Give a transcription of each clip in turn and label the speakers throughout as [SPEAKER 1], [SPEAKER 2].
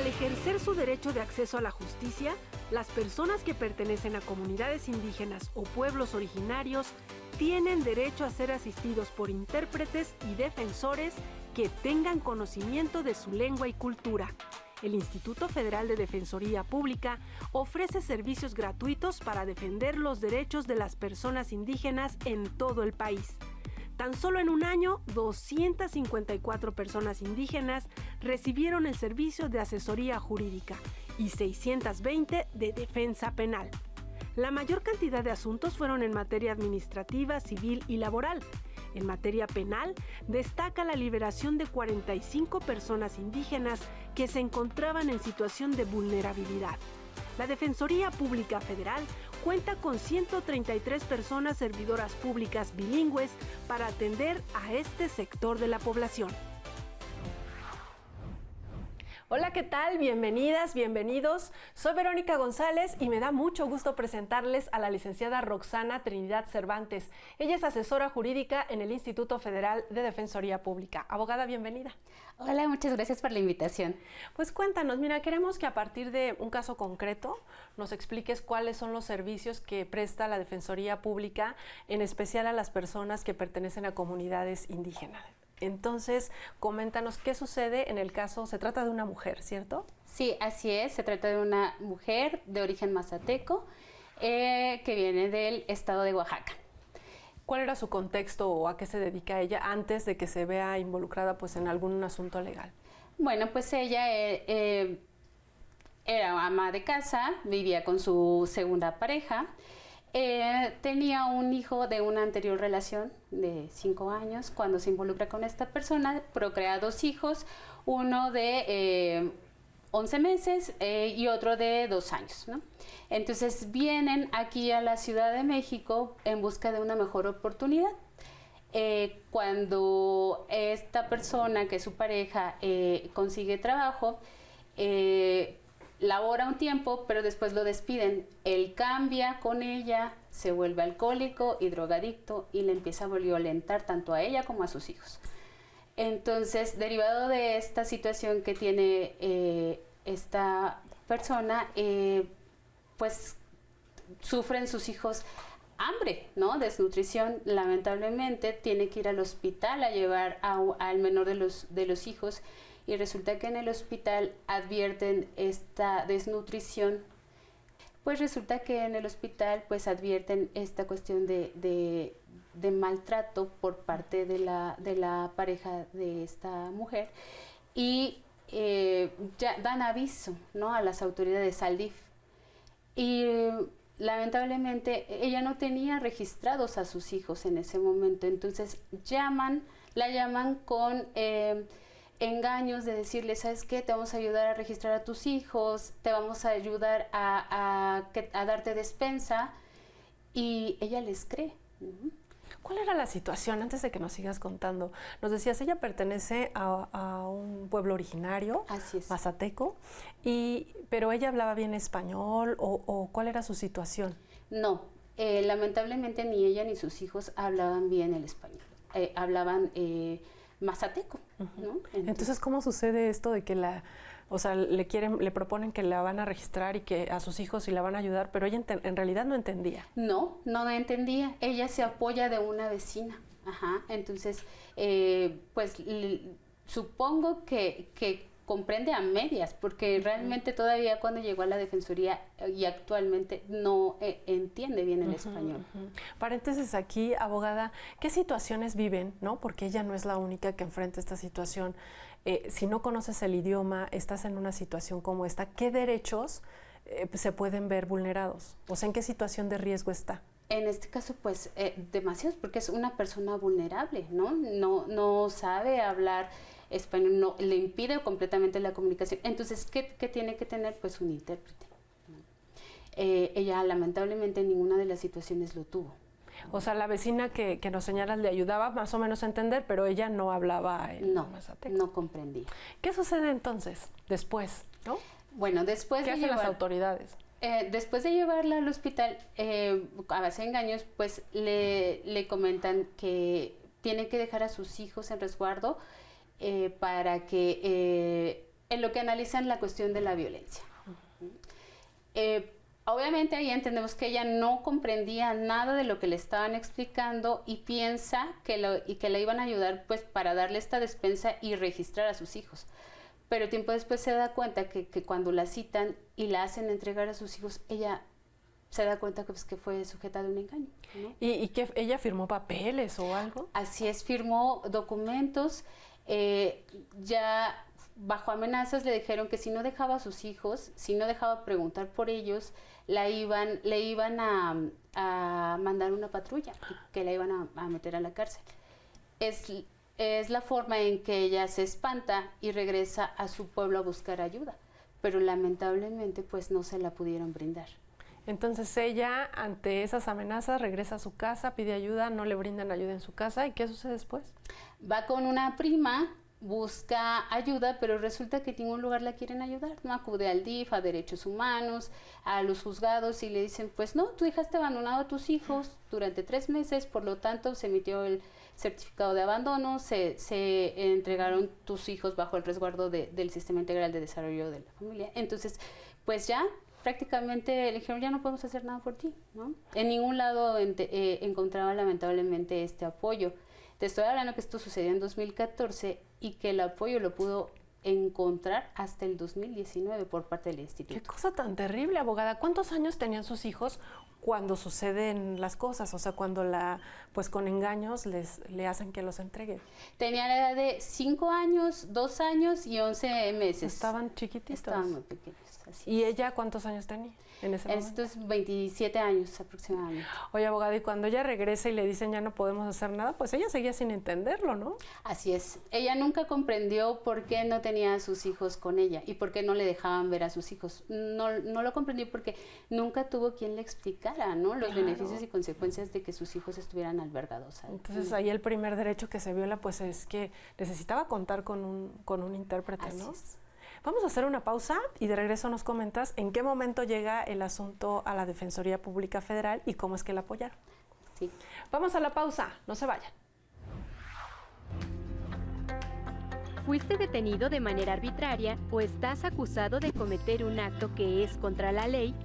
[SPEAKER 1] Al ejercer su derecho de acceso a la justicia, las personas que pertenecen a comunidades indígenas o pueblos originarios tienen derecho a ser asistidos por intérpretes y defensores que tengan conocimiento de su lengua y cultura. El Instituto Federal de Defensoría Pública ofrece servicios gratuitos para defender los derechos de las personas indígenas en todo el país. Tan solo en un año, 254 personas indígenas recibieron el servicio de asesoría jurídica y 620 de defensa penal. La mayor cantidad de asuntos fueron en materia administrativa, civil y laboral. En materia penal, destaca la liberación de 45 personas indígenas que se encontraban en situación de vulnerabilidad. La Defensoría Pública Federal cuenta con 133 personas servidoras públicas bilingües para atender a este sector de la población. Hola, ¿qué tal? Bienvenidas, bienvenidos. Soy Verónica González y me da mucho gusto presentarles a la licenciada Roxana Trinidad Cervantes. Ella es asesora jurídica en el Instituto Federal de Defensoría Pública. Abogada, bienvenida.
[SPEAKER 2] Hola, muchas gracias por la invitación.
[SPEAKER 1] Pues cuéntanos, mira, queremos que a partir de un caso concreto nos expliques cuáles son los servicios que presta la Defensoría Pública, en especial a las personas que pertenecen a comunidades indígenas. Entonces, coméntanos qué sucede en el caso, se trata de una mujer, ¿cierto?
[SPEAKER 2] Sí, así es, se trata de una mujer de origen mazateco que viene del estado de Oaxaca.
[SPEAKER 1] ¿Cuál era su contexto o a qué se dedica ella antes de que se vea involucrada pues, en algún asunto legal?
[SPEAKER 2] Bueno, pues ella era ama de casa, vivía con su segunda pareja. Tenía un hijo de una anterior relación de 5 años. Cuando se involucra con esta persona, procrea 2 hijos, uno de 11 meses y otro de 2 años, ¿no? Entonces vienen aquí a la Ciudad de México en busca de una mejor oportunidad. Cuando esta persona, que es su pareja, consigue trabajo, labora un tiempo, pero después lo despiden. Él cambia con ella, se vuelve alcohólico y drogadicto y le empieza a violentar tanto a ella como a sus hijos. Entonces, derivado de esta situación que tiene esta persona, pues sufren sus hijos hambre, ¿no? Desnutrición. Lamentablemente tiene que ir al hospital a llevar al menor de los hijos. Y resulta que en el hospital advierten esta desnutrición. Pues resulta que en el hospital pues advierten esta cuestión de maltrato por parte de la pareja de esta mujer. Y ya dan aviso, ¿no?, a las autoridades, al DIF. Y lamentablemente ella no tenía registrados a sus hijos en ese momento. Entonces la llaman con engaños de decirle, ¿sabes qué? Te vamos a ayudar a registrar a tus hijos, te vamos a ayudar a darte despensa, y ella les cree.
[SPEAKER 1] ¿Cuál era la situación antes de que nos sigas contando? Nos decías, ella pertenece a un pueblo originario,
[SPEAKER 2] así es,
[SPEAKER 1] mazateco, pero ella hablaba bien español, o ¿cuál era su situación?
[SPEAKER 2] No, lamentablemente ni ella ni sus hijos hablaban bien el español, hablaban mazateco, ¿no?
[SPEAKER 1] Entonces, ¿cómo sucede esto de que le proponen que la van a registrar y que a sus hijos y la van a ayudar, pero ella en realidad no entendía?
[SPEAKER 2] No entendía. Ella se apoya de una vecina. Ajá. Entonces, pues supongo que comprende a medias, porque realmente todavía cuando llegó a la Defensoría y actualmente no entiende bien el español.
[SPEAKER 1] Paréntesis aquí, abogada, ¿qué situaciones viven, no? Porque ella no es la única que enfrenta esta situación. Si no conoces el idioma, estás en una situación como esta, ¿qué derechos se pueden ver vulnerados? O sea, ¿en qué situación de riesgo está?
[SPEAKER 2] En este caso, pues, demasiados, porque es una persona vulnerable, ¿no? No sabe hablar español, no, le impide completamente la comunicación. Entonces, ¿qué tiene que tener? Pues un intérprete. Ella, lamentablemente, en ninguna de las situaciones lo tuvo.
[SPEAKER 1] O sea, la vecina que nos señalas le ayudaba más o menos a entender, pero ella no hablaba mazateco.
[SPEAKER 2] No comprendía.
[SPEAKER 1] ¿Qué sucede entonces, después, no?
[SPEAKER 2] Bueno, después
[SPEAKER 1] ¿Qué hacen las autoridades?
[SPEAKER 2] Después de llevarla al hospital, a base de engaños, pues le comentan que tiene que dejar a sus hijos en resguardo para que en lo que analizan la cuestión de la violencia. Obviamente ahí entendemos que ella no comprendía nada de lo que le estaban explicando y piensa que le iban a ayudar pues para darle esta despensa y registrar a sus hijos. Pero tiempo después se da cuenta que cuando la citan y la hacen entregar a sus hijos, ella se da cuenta pues, que fue sujeta de un engaño, ¿no?
[SPEAKER 3] ¿Y que ella firmó papeles o algo?
[SPEAKER 2] Así es, firmó documentos, ya bajo amenazas le dijeron que si no dejaba a sus hijos, si no dejaba preguntar por ellos, le iban a mandar una patrulla, que la iban a meter a la cárcel. Es la forma en que ella se espanta y regresa a su pueblo a buscar ayuda, pero lamentablemente pues no se la pudieron brindar.
[SPEAKER 3] Entonces ella, ante esas amenazas, regresa a su casa, pide ayuda, no le brindan ayuda en su casa, ¿y qué sucede después?
[SPEAKER 2] Va con una prima, busca ayuda, pero resulta que en ningún lugar la quieren ayudar, no acude al DIF, a Derechos Humanos, a los juzgados y le dicen, pues no, tu hija te ha abandonado a tus hijos durante 3 meses, por lo tanto se emitió el certificado de abandono, se entregaron tus hijos bajo el resguardo del Sistema Integral de Desarrollo de la Familia. Entonces, pues ya prácticamente le dijeron, ya no podemos hacer nada por ti, ¿no? En ningún lado encontraba lamentablemente este apoyo. Te estoy hablando que esto sucedió en 2014 y que el apoyo lo pudo encontrar hasta el 2019 por parte del instituto.
[SPEAKER 3] Qué cosa tan terrible, abogada. ¿Cuántos años tenían sus hijos cuando suceden las cosas? O sea, cuando pues con engaños le hacen que los entregue.
[SPEAKER 2] Tenía la edad de 5 años, 2 años y 11 meses.
[SPEAKER 3] Estaban chiquititos.
[SPEAKER 2] Estaban muy pequeños. Así
[SPEAKER 3] ¿Y ella cuántos años tenía en ese momento?
[SPEAKER 2] Estos 27 años aproximadamente.
[SPEAKER 3] Oye, abogada, y cuando ella regresa y le dicen ya no podemos hacer nada, pues ella seguía sin entenderlo, ¿no?
[SPEAKER 2] Así es. Ella nunca comprendió por qué no tenía a sus hijos con ella y por qué no le dejaban ver a sus hijos. No lo comprendió porque nunca tuvo quien le explicara, ¿no? Los beneficios y consecuencias de que sus hijos estuvieran albergados.
[SPEAKER 3] Entonces ahí el primer derecho que se viola pues es que necesitaba contar con un intérprete, ¿no?
[SPEAKER 2] Así es.
[SPEAKER 3] Vamos a hacer una pausa y de regreso nos comentas en qué momento llega el asunto a la Defensoría Pública Federal y cómo es que la apoyaron.
[SPEAKER 2] Sí.
[SPEAKER 3] Vamos a la pausa, no se vayan.
[SPEAKER 4] ¿Fuiste detenido de manera arbitraria o estás acusado de cometer un acto que es contra la ley?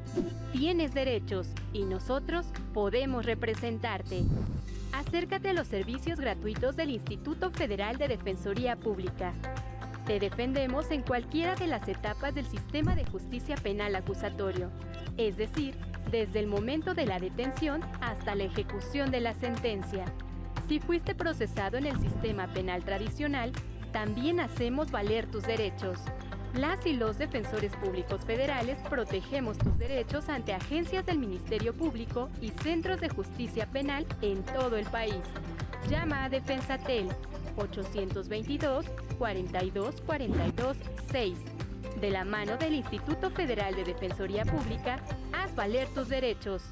[SPEAKER 4] Tienes derechos y nosotros podemos representarte. Acércate a los servicios gratuitos del Instituto Federal de Defensoría Pública. Te defendemos en cualquiera de las etapas del sistema de justicia penal acusatorio, es decir, desde el momento de la detención hasta la ejecución de la sentencia. Si fuiste procesado en el sistema penal tradicional, también hacemos valer tus derechos. Las y los defensores públicos federales protegemos tus derechos ante agencias del Ministerio Público y centros de justicia penal en todo el país. Llama a Defensatel 822-42-42-6. De la mano del Instituto Federal de Defensoría Pública, haz valer tus derechos.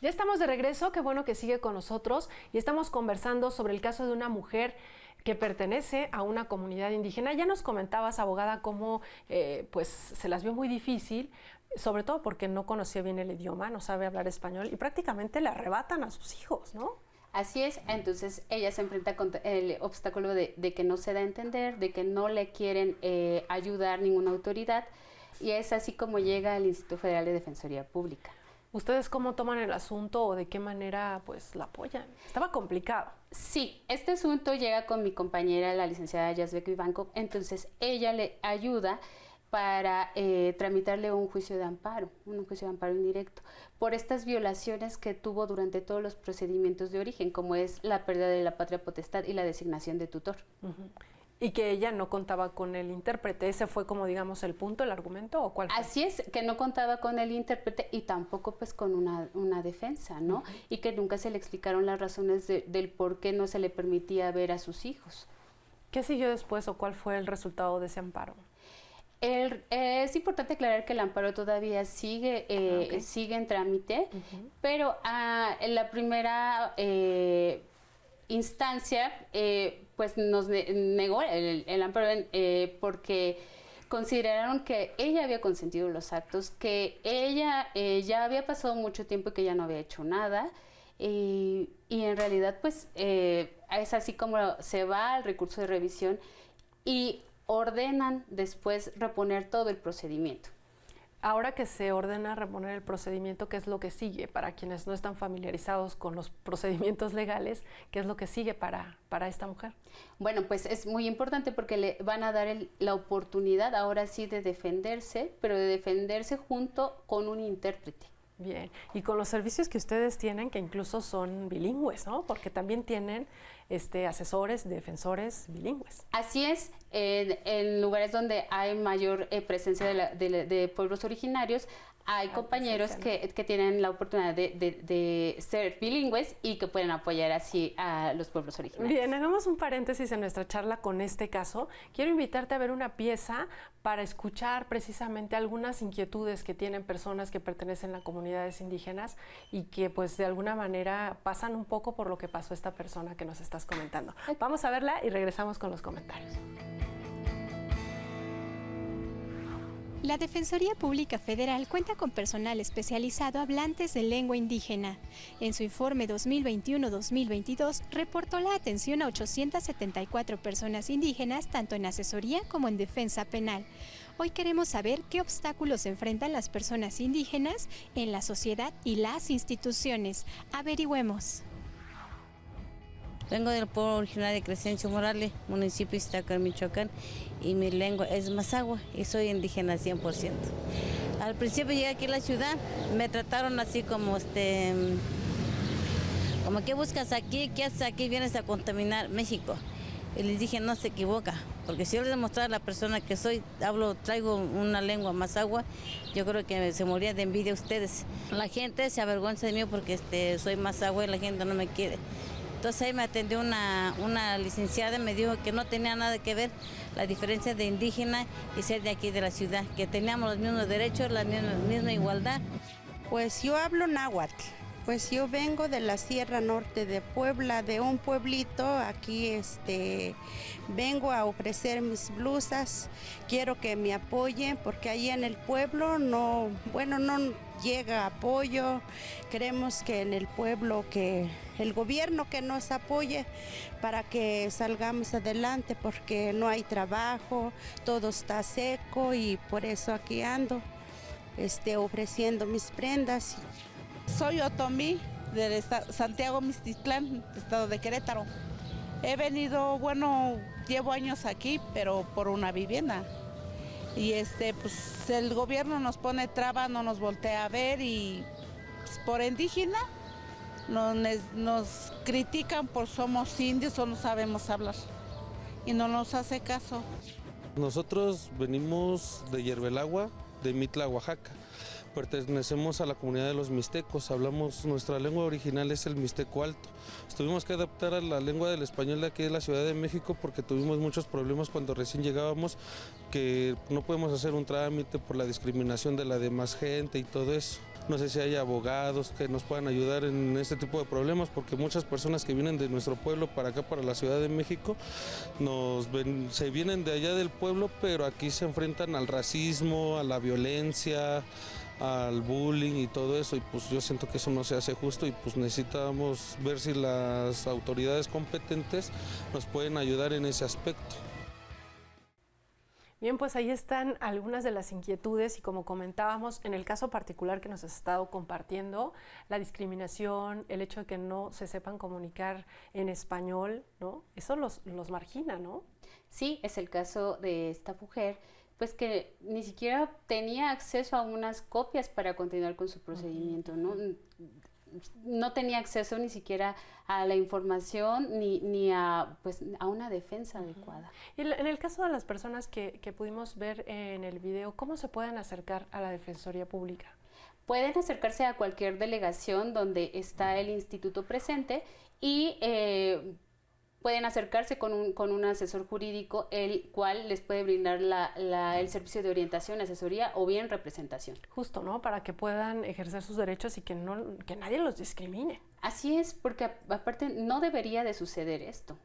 [SPEAKER 3] Ya estamos de regreso, qué bueno que sigue con nosotros y estamos conversando sobre el caso de una mujer que pertenece a una comunidad indígena. Ya nos comentabas, abogada, cómo pues se las vio muy difícil, sobre todo porque no conocía bien el idioma, no sabe hablar español y prácticamente le arrebatan a sus hijos, ¿no?
[SPEAKER 2] Así es, entonces ella se enfrenta con el obstáculo de que no se da a entender, de que no le quieren ayudar ninguna autoridad y es así como llega al Instituto Federal de Defensoría Pública.
[SPEAKER 3] ¿Ustedes cómo toman el asunto o de qué manera pues la apoyan? Estaba complicado.
[SPEAKER 2] Sí, este asunto llega con mi compañera, la licenciada Yazbek Vivanco, entonces ella le ayuda para tramitarle un juicio de amparo indirecto, por estas violaciones que tuvo durante todos los procedimientos de origen, como es la pérdida de la patria potestad y la designación de tutor.
[SPEAKER 3] Y que ella no contaba con el intérprete. ¿Ese fue como, digamos, el punto, el argumento o cuál fue?
[SPEAKER 2] Así es, que no contaba con el intérprete y tampoco pues con una defensa, ¿no? Y que nunca se le explicaron las razones del por qué no se le permitía ver a sus hijos.
[SPEAKER 3] ¿Qué siguió después o cuál fue el resultado de ese amparo?
[SPEAKER 2] Es importante aclarar que el amparo todavía sigue en trámite, pero en la primera instancia pues nos negó el amparo porque consideraron que ella había consentido los actos, que ella ya había pasado mucho tiempo y que ya no había hecho nada. Y en realidad, pues, es así como se va al recurso de revisión y ordenan después reponer todo el procedimiento.
[SPEAKER 3] Ahora que se ordena reponer el procedimiento, ¿qué es lo que sigue? Para quienes no están familiarizados con los procedimientos legales, ¿qué es lo que sigue para esta mujer?
[SPEAKER 2] Bueno, pues es muy importante porque le van a dar la oportunidad ahora sí de defenderse, pero de defenderse junto con un intérprete.
[SPEAKER 3] Bien, y con los servicios que ustedes tienen, que incluso son bilingües, ¿no? Porque también tienen asesores, defensores bilingües.
[SPEAKER 2] Así es, en lugares donde hay mayor presencia de pueblos originarios, hay compañeros que tienen la oportunidad de ser bilingües y que pueden apoyar así a los pueblos originarios.
[SPEAKER 3] Bien, hagamos un paréntesis en nuestra charla con este caso. Quiero invitarte a ver una pieza para escuchar precisamente algunas inquietudes que tienen personas que pertenecen a comunidades indígenas y que pues de alguna manera pasan un poco por lo que pasó esta persona que nos estás comentando. Vamos a verla y regresamos con los comentarios.
[SPEAKER 5] La Defensoría Pública Federal cuenta con personal especializado hablantes de lengua indígena. En su informe 2021-2022 reportó la atención a 874 personas indígenas, tanto en asesoría como en defensa penal. Hoy queremos saber qué obstáculos enfrentan las personas indígenas en la sociedad y las instituciones. Averigüemos.
[SPEAKER 6] Vengo del pueblo originario de Crescencio Morales, municipio de Iztacán, Michoacán, y mi lengua es mazahua y soy indígena 100%. Al principio llegué aquí a la ciudad, me trataron así como ¿qué buscas aquí? ¿Qué haces aquí? Vienes a contaminar México. Y les dije, no se equivoca, porque si yo les demostrara a la persona que soy, traigo una lengua mazahua, yo creo que se moría de envidia a ustedes. La gente se avergüenza de mí porque soy mazahua y la gente no me quiere. Entonces ahí me atendió una licenciada, me dijo que no tenía nada que ver la diferencia de indígena y ser de aquí de la ciudad, que teníamos los mismos derechos, la misma igualdad.
[SPEAKER 7] Pues yo hablo náhuatl, pues yo vengo de la Sierra Norte de Puebla, de un pueblito, aquí vengo a ofrecer mis blusas, quiero que me apoyen porque ahí en el pueblo no llega apoyo, queremos que en el pueblo que el gobierno que nos apoye para que salgamos adelante porque no hay trabajo, todo está seco y por eso aquí ando ofreciendo mis prendas.
[SPEAKER 8] Soy Otomí, de Santiago Mixtitlán, estado de Querétaro. He venido, llevo años aquí, pero por una vivienda. Y pues el gobierno nos pone traba, no nos voltea a ver y pues, por indígena nos critican por somos indios o no sabemos hablar y no nos hace caso.
[SPEAKER 9] Nosotros venimos de Yerbelagua, de Mitla, Oaxaca. Pertenecemos a la comunidad de los mixtecos, nuestra lengua original es el mixteco alto. Tuvimos que adaptar a la lengua del español de aquí de la Ciudad de México porque tuvimos muchos problemas cuando recién llegábamos, que no podemos hacer un trámite por la discriminación de la demás gente y todo eso. No sé si hay abogados que nos puedan ayudar en este tipo de problemas, porque muchas personas que vienen de nuestro pueblo para acá, para la Ciudad de México, se vienen de allá del pueblo, pero aquí se enfrentan al racismo, a la violencia, al bullying y todo eso, y pues yo siento que eso no se hace justo y pues necesitamos ver si las autoridades competentes nos pueden ayudar en ese aspecto.
[SPEAKER 3] Bien, pues ahí están algunas de las inquietudes y como comentábamos, en el caso particular que nos has estado compartiendo, la discriminación, el hecho de que no se sepan comunicar en español, ¿no? Eso los margina, ¿no?
[SPEAKER 2] Sí, es el caso de esta mujer, pues que ni siquiera tenía acceso a unas copias para continuar con su procedimiento, ¿no? No tenía acceso ni siquiera a la información ni a una defensa adecuada.
[SPEAKER 3] Y en el caso de las personas que pudimos ver en el video, ¿cómo se pueden acercar a la Defensoría Pública?
[SPEAKER 2] Pueden acercarse a cualquier delegación donde está el instituto presente y pueden acercarse con un asesor jurídico, el cual les puede brindar el servicio de orientación, asesoría o bien representación.
[SPEAKER 3] Justo, ¿no? Para que puedan ejercer sus derechos y que nadie los discrimine.
[SPEAKER 2] Así es, porque aparte no debería de suceder esto,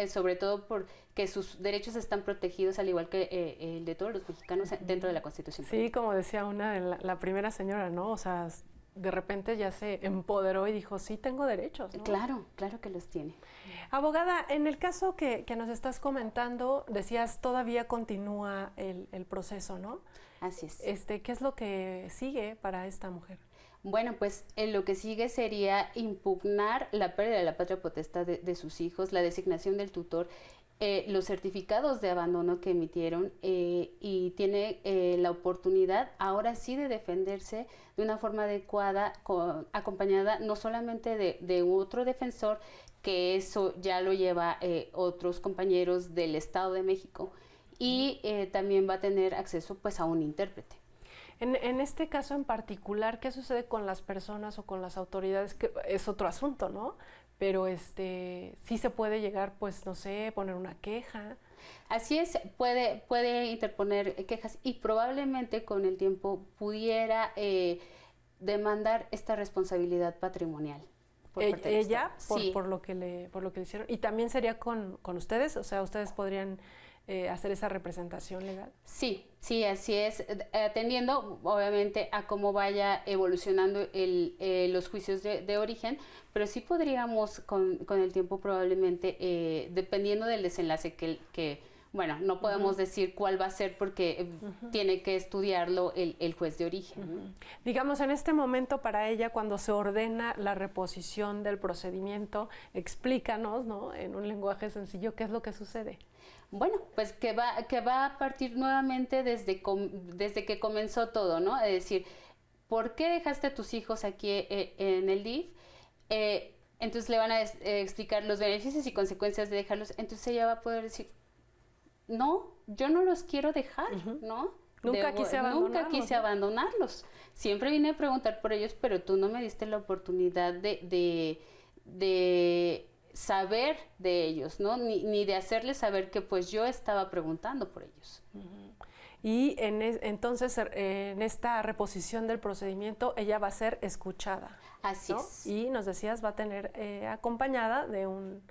[SPEAKER 2] sobre todo porque sus derechos están protegidos al igual que el de todos los mexicanos dentro de la Constitución.
[SPEAKER 3] Sí, como decía la primera señora, ¿no? O sea, de repente ya se empoderó y dijo, sí, tengo derechos, ¿no?
[SPEAKER 2] Claro, claro que los tiene.
[SPEAKER 3] Abogada, en el caso que nos estás comentando, decías, todavía continúa el proceso, ¿no?
[SPEAKER 2] Así es.
[SPEAKER 3] ¿Qué es lo que sigue para esta mujer?
[SPEAKER 2] Bueno, pues lo que sigue sería impugnar la pérdida de la patria potestad de sus hijos, la designación del tutor, los certificados de abandono que emitieron y tiene la oportunidad ahora sí de defenderse de una forma adecuada, acompañada no solamente de otro defensor, que eso ya lo lleva otros compañeros del Estado de México, y también va a tener acceso pues a un intérprete.
[SPEAKER 3] En este caso en particular, ¿qué sucede con las personas o con las autoridades? Que es otro asunto, ¿no? Pero sí se puede llegar, pues, no sé, poner una queja.
[SPEAKER 2] Así es, puede interponer quejas y probablemente con el tiempo pudiera demandar esta responsabilidad patrimonial.
[SPEAKER 3] Ella,
[SPEAKER 2] sí.
[SPEAKER 3] por lo que le hicieron. ¿Y también sería con ustedes? O sea, ¿ustedes podrían hacer esa representación legal?
[SPEAKER 2] Sí, así es, atendiendo obviamente a cómo vaya evolucionando los juicios de origen, pero sí podríamos con el tiempo probablemente, dependiendo del desenlace que bueno, no podemos decir cuál va a ser porque tiene que estudiarlo el juez de origen.
[SPEAKER 3] Digamos, en este momento para ella, cuando se ordena la reposición del procedimiento, explícanos, ¿no?, en un lenguaje sencillo, ¿qué es lo que sucede?
[SPEAKER 2] Bueno, pues que va a partir nuevamente desde que comenzó todo, ¿no? Es decir, ¿por qué dejaste a tus hijos aquí en el DIF? Entonces le van a explicar los beneficios y consecuencias de dejarlos. Entonces ella va a poder decir, no, yo no los quiero dejar, ¿no?
[SPEAKER 3] Nunca quise
[SPEAKER 2] abandonarlos. Siempre vine a preguntar por ellos, pero tú no me diste la oportunidad de saber de ellos, ¿no? Ni de hacerles saber que pues yo estaba preguntando por ellos.
[SPEAKER 3] Y entonces en esta reposición del procedimiento ella va a ser escuchada.
[SPEAKER 2] Así es.
[SPEAKER 3] Y nos decías, va a tener acompañada de un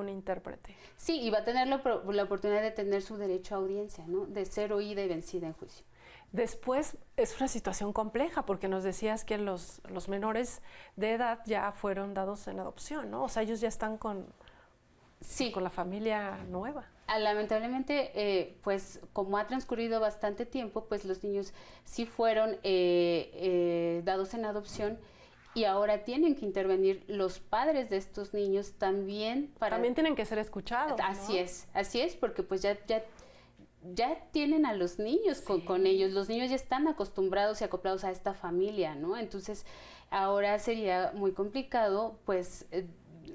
[SPEAKER 3] intérprete.
[SPEAKER 2] Sí, y va a tener la oportunidad de tener su derecho a audiencia, ¿no? De ser oída y vencida en juicio. Después
[SPEAKER 3] es una situación compleja porque nos decías que los menores de edad ya fueron dados en adopción, ¿no? O sea, ellos ya están con la familia nueva.
[SPEAKER 2] Lamentablemente, pues como ha transcurrido bastante tiempo, pues los niños sí fueron dados en adopción y ahora tienen que intervenir los padres de estos niños también para...
[SPEAKER 3] También tienen que ser escuchados, ¿no?
[SPEAKER 2] Así es, porque pues ya tienen a los niños con ellos, los niños ya están acostumbrados y acoplados a esta familia, ¿no? Entonces, ahora sería muy complicado, pues,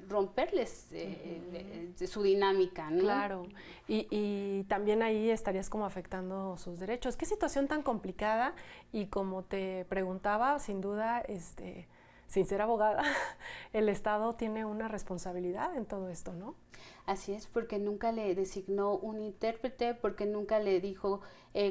[SPEAKER 2] romperles su dinámica, ¿no?
[SPEAKER 3] Claro, y también ahí estarías como afectando sus derechos. Qué situación tan complicada, y como te preguntaba, sin duda, sin ser abogada, el Estado tiene una responsabilidad en todo esto, ¿no?
[SPEAKER 2] Así es, porque nunca le designó un intérprete, porque nunca le dijo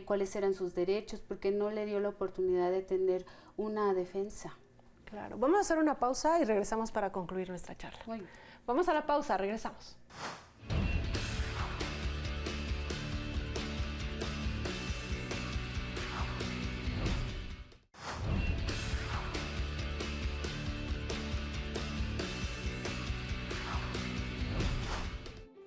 [SPEAKER 2] cuáles eran sus derechos, porque no le dio la oportunidad de tener una defensa.
[SPEAKER 3] Claro. Vamos a hacer una pausa y regresamos para concluir nuestra charla.
[SPEAKER 2] Muy bien.
[SPEAKER 3] Vamos a la pausa, regresamos.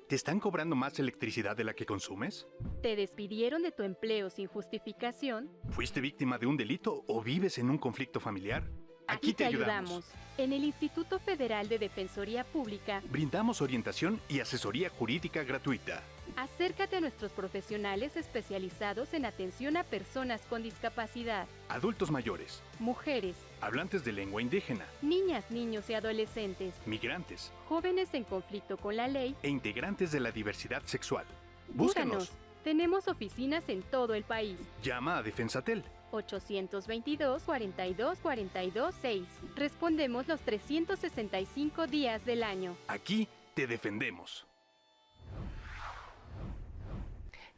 [SPEAKER 10] ¿Te están cobrando más electricidad de la que consumes?
[SPEAKER 4] ¿Te despidieron de tu empleo sin justificación?
[SPEAKER 10] ¿Fuiste víctima de un delito o vives en un conflicto familiar? Aquí te ayudamos.
[SPEAKER 4] En el Instituto Federal de Defensoría Pública
[SPEAKER 10] brindamos orientación y asesoría jurídica gratuita.
[SPEAKER 4] Acércate a nuestros profesionales especializados en atención a personas con discapacidad,
[SPEAKER 10] Adultos mayores,
[SPEAKER 4] mujeres,
[SPEAKER 10] hablantes de lengua indígena,
[SPEAKER 4] niñas, niños y adolescentes,
[SPEAKER 10] migrantes
[SPEAKER 4] jóvenes en conflicto con la ley
[SPEAKER 10] e integrantes de la diversidad sexual. Búscanos.
[SPEAKER 4] Tenemos oficinas en todo el país.
[SPEAKER 10] Llama a Defensatel.
[SPEAKER 4] 822-42-42-6. Respondemos los 365 días del año.
[SPEAKER 10] Aquí te defendemos.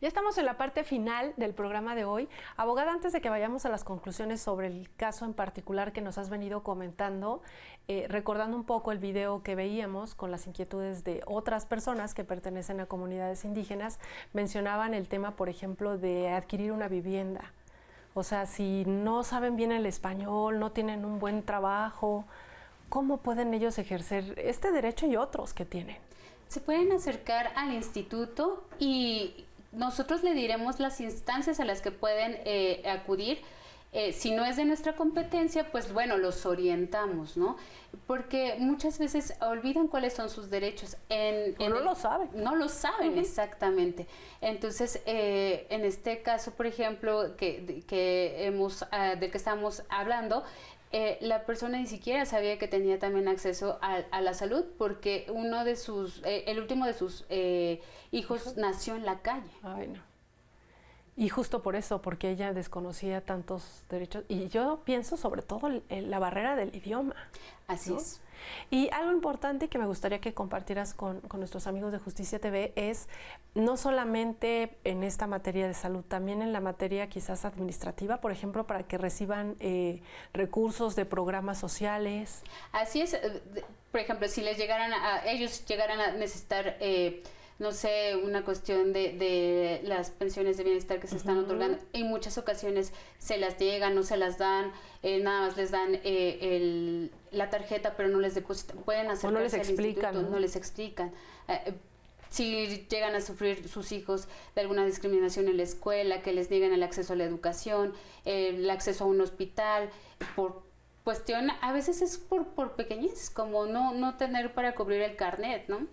[SPEAKER 3] Ya estamos en la parte final del programa de hoy. Abogada, antes de que vayamos a las conclusiones sobre el caso en particular que nos has venido comentando, recordando un poco el video que veíamos con las inquietudes de otras personas que pertenecen a comunidades indígenas, mencionaban el tema, por ejemplo, de adquirir una vivienda. O sea, si no saben bien el español, no tienen un buen trabajo, ¿cómo pueden ellos ejercer este derecho y otros que tienen?
[SPEAKER 2] Se pueden acercar al instituto y nosotros le diremos las instancias a las que pueden acudir. Si no es de nuestra competencia, pues bueno, los orientamos, ¿no? Porque muchas veces olvidan cuáles son sus derechos.
[SPEAKER 3] No lo saben.
[SPEAKER 2] No lo saben, exactamente. Entonces, en este caso, por ejemplo, del que estamos hablando, la persona ni siquiera sabía que tenía también acceso a la salud porque el último de sus hijos nació en la calle.
[SPEAKER 3] Ay, no. Y justo por eso, porque ella desconocía tantos derechos. Y yo pienso sobre todo en la barrera del idioma.
[SPEAKER 2] Así es.
[SPEAKER 3] Y algo importante que me gustaría que compartieras con nuestros amigos de Justicia TV es no solamente en esta materia de salud, también en la materia quizás administrativa, por ejemplo, para que reciban recursos de programas sociales.
[SPEAKER 2] Así es. Por ejemplo, si ellos llegaran a necesitar no sé, una cuestión de las pensiones de bienestar que se están otorgando. En muchas ocasiones se las llegan, no se las dan, nada más les dan la tarjeta, pero no les depositan. Pueden hacer
[SPEAKER 3] no les explican,
[SPEAKER 2] no les explican. Si llegan a sufrir sus hijos de alguna discriminación en la escuela, que les nieguen el acceso a la educación, el acceso a un hospital, por cuestión, a veces es por pequeñez, como no tener para cubrir el carnet, ¿no?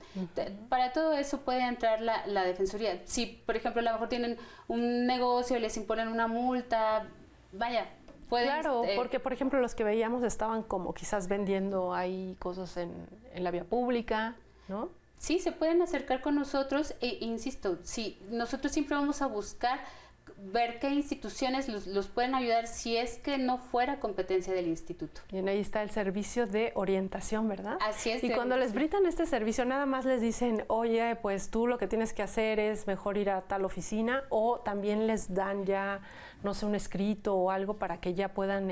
[SPEAKER 2] Para todo eso puede entrar la Defensoría. Si, por ejemplo, a lo mejor tienen un negocio y les imponen una multa, vaya, pueden...
[SPEAKER 3] Claro, porque, por ejemplo, los que veíamos estaban como quizás vendiendo ahí cosas en la vía pública, ¿no?
[SPEAKER 2] Sí, se pueden acercar con nosotros e, insisto, sí, nosotros siempre vamos a buscar ver qué instituciones los pueden ayudar si es que no fuera competencia del instituto.
[SPEAKER 3] Y ahí está el servicio de orientación, ¿verdad?
[SPEAKER 2] Así es.
[SPEAKER 3] Y cuando les brindan este servicio, nada más les dicen, oye, pues tú lo que tienes que hacer es mejor ir a tal oficina, o también les dan ya, no sé, un escrito o algo para que ya puedan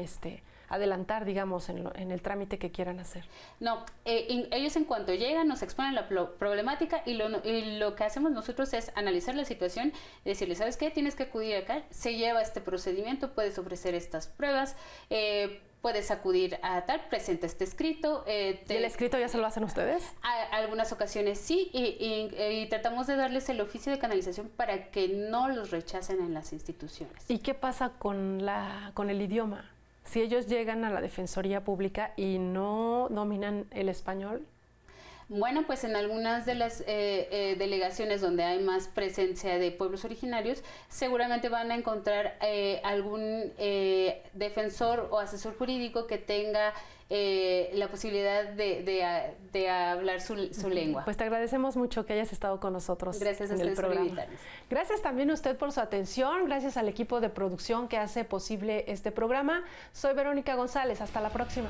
[SPEAKER 3] adelantar, digamos, en el trámite que quieran hacer.
[SPEAKER 2] No, ellos en cuanto llegan nos exponen la problemática y lo que hacemos nosotros es analizar la situación y decirles, ¿sabes qué? Tienes que acudir acá, se lleva este procedimiento, puedes ofrecer estas pruebas, puedes acudir a tal, presenta este escrito.
[SPEAKER 3] ¿Y el escrito ya se lo hacen ustedes?
[SPEAKER 2] Algunas ocasiones sí, y tratamos de darles el oficio de canalización para que no los rechacen en las instituciones.
[SPEAKER 3] ¿Y qué pasa con el idioma? Si ellos llegan a la Defensoría Pública y no dominan el español.
[SPEAKER 2] Bueno, pues en algunas de las delegaciones donde hay más presencia de pueblos originarios, seguramente van a encontrar algún defensor o asesor jurídico que tenga la posibilidad de hablar su lengua.
[SPEAKER 3] Pues te agradecemos mucho que hayas estado con nosotros.
[SPEAKER 2] Gracias a ustedes por invitarnos.
[SPEAKER 3] Gracias también a usted por su atención, gracias al equipo de producción que hace posible este programa. Soy Verónica González, hasta la próxima.